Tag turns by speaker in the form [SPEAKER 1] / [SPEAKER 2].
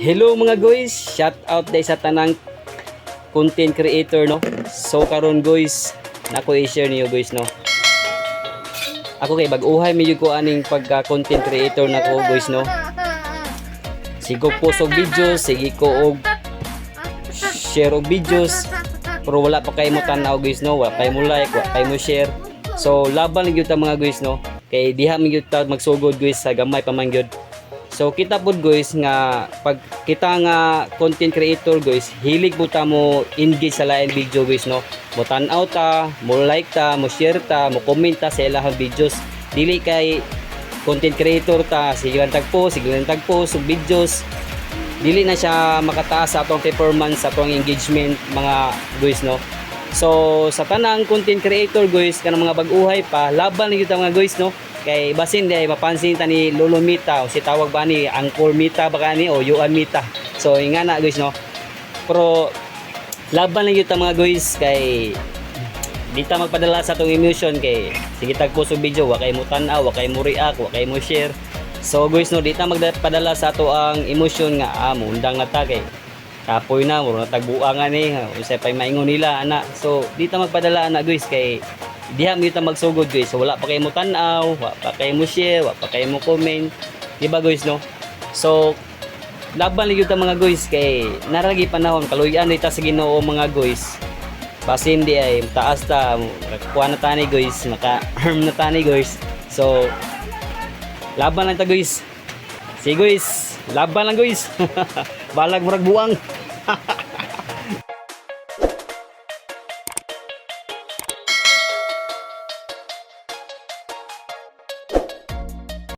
[SPEAKER 1] Hello mga guys, shout out day sa tanang content creator no. So karon guys, nako i-share niyo guys no. Ako kay bag-uhay medyo ko aning pagka content creator nako guys no. Sigo post og videos, sige ko og share og videos. Pero wala pa kay mo tan-aw guys no, wala kay mo like, wala kay mo share. So laban lang gyud ta mga guys no. Kay diha man gyud ta magsugod guys sa gamay pa man gyud. So kita pod guys nga pag kita nga content creator guys, hilig po ta mo engage sa lain video guys no. Mo tan-aw ta, mo like ta, mo share ta, mo comment ta sa ilahang videos. Dili kay content creator ta, sige lang tagpo og videos. Dili na siya makataas sa atong performance, sa atong engagement mga guys no. So sa tanang content creator guys kanang mga bag-uhay pa, laban ni kita mga guys no. Kay basin day mapansin ta ni Lolo Mita o si tawag ba ni Angkor Mita baka ni o Yuan Mita. So inga na guys no. Pero laban lang kita mga guys kay di ta magpadala sa atong emotion kay sige tagpost og video wa kay mo tan-aw, wa kay mo react, wa kay mo share. So guys no, di ta magpadala sa ato ang emotion nga mundang na ta kay kapoy na muro na tagbuangan ni usay pay maingon nila ana. So di ta magpadala ana guys kay diha mo ta magsugod guys. So wala pa kay mo tan-aw, wala pa kay mo share, wala pa kay mo comment. Di ba guys no? So laban lang gyud ta mga guys kay naragi panahon kaluyan ta sa Ginoo mga guys. Basin di ay taas ta kuha na tani guys, maka-earn na tani guys. So laban lang ta guys. Sige guys, laban lang guys. Balag murag buang.